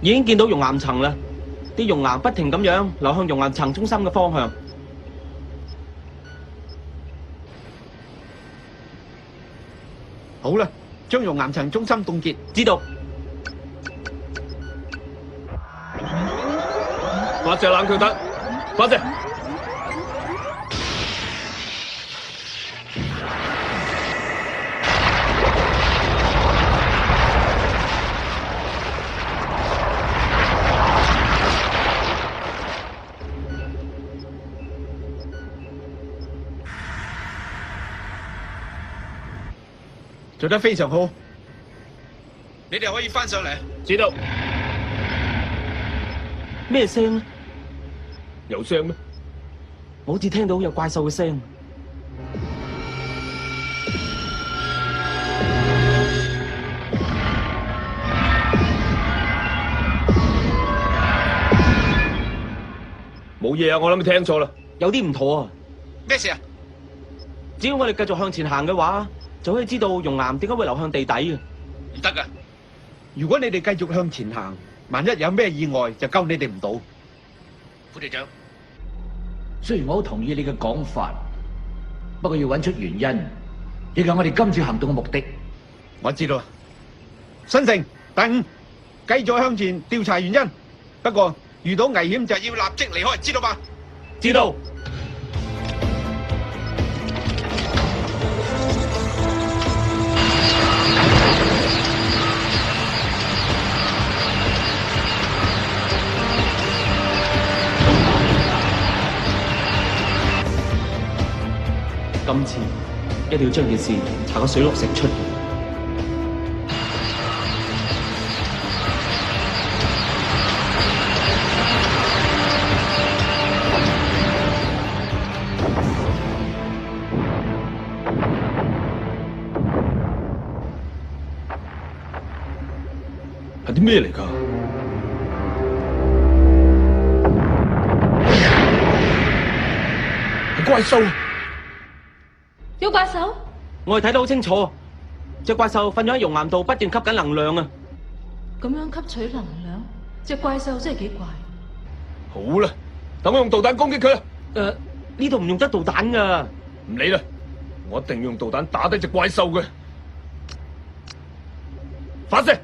已經見到熔岩層啦，啲熔岩不停咁樣流向熔岩層中心嘅方向。好啦，將熔岩層中心凍結。知道。發射冷卻彈，發射。做得非常好，你哋可以翻上嚟。知道。咩聲啊？有聲咩？我好似聽到有怪獸嘅聲。冇嘢啊，我諗你聽錯啦。有啲唔妥啊！咩事啊？只要我哋繼續向前行嘅話，就可以知道熔岩點解會流向地底嘅。唔得噶！如果你哋繼續向前行，萬一有咩意外，就救你哋唔到。副隊長，雖然我好同意你嘅講法，不過要揾出原因，亦係我哋今次行動嘅目的。我知道啦。新城第五，繼續向前調查原因。不過遇到危險就要立即離開，知道嗎？知道。今次一定要將件事查個水落石出。係啲咩嚟㗎？係怪獸。有怪獸？我哋睇得好清楚，隻怪獸瞓咗喺熔岩度，不斷吸緊能量啊！咁樣吸取能量，隻怪獸真係幾怪。好啦，等我用導彈攻擊佢啦。呢度唔用得導彈噶。唔理啦，我一定要用導彈打低隻怪獸嘅。發射！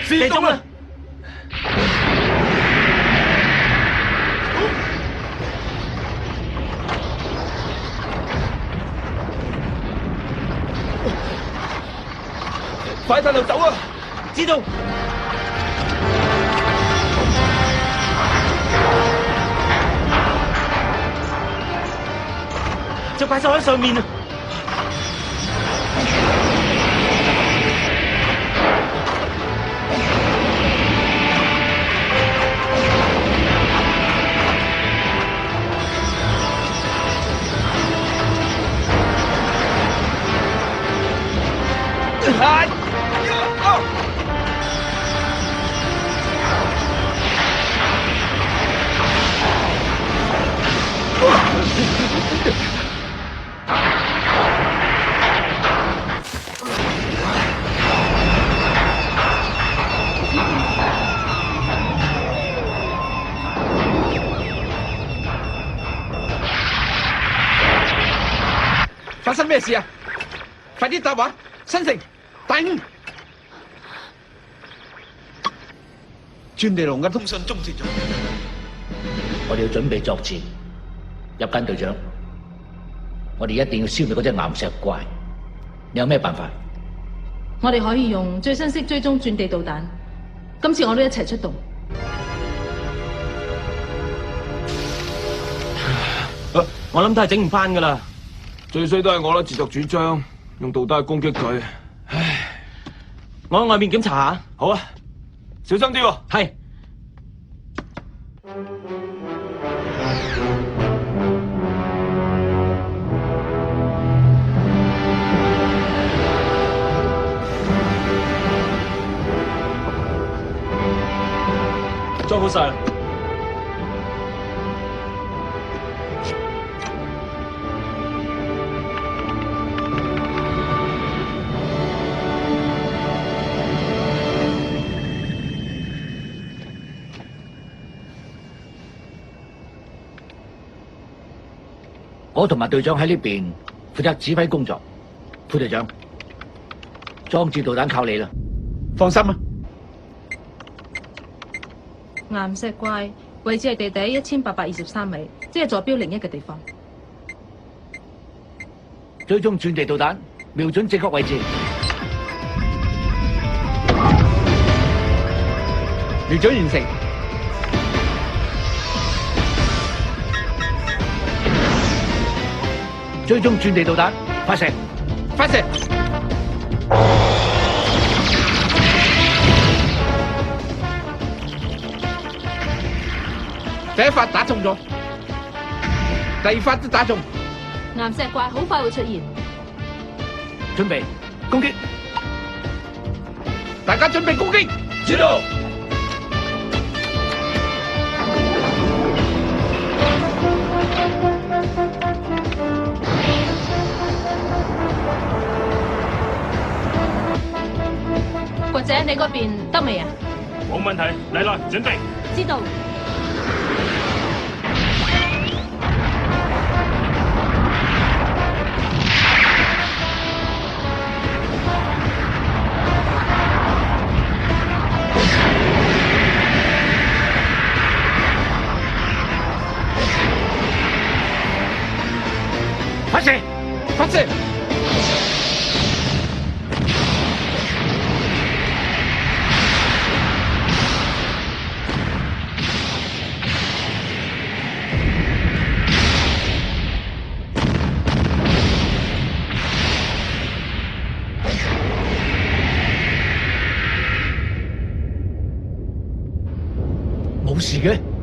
試中啦！快帶路走啊！知道。隻怪獸喺上面啊！發生咩事啊？快啲答話！新城第五，鑽地龍嘅通訊中斷咗。我哋要準備作戰。入間隊長，我哋一定要消滅嗰隻岩石怪。你有咩辦法？我哋可以用最新式追蹤鑽地導彈。今次我都一齊出動。我諗都係整唔翻噶啦。最衰都係我啦，自作主張用導彈去攻擊佢。唉，我喺外面檢查下。好啊，小心啲喎。係。裝好晒啦。我同埋隊長喺呢邊負責指揮工作。副隊長，裝置導彈靠你啦。放心啊，岩石怪位置係地底1823米，即係坐標01嘅地方。追蹤轉地導彈，瞄準正確位置。瞄準完成。追蹤轉地導彈，發射。發射。第一發打中咗，第二發都打中。岩石怪好快會出現，準備攻擊。大家準備攻擊。知道。或者你嗰邊得未啊？冇問題，嚟啦，準備。知道。發射！發射！冇事嘅。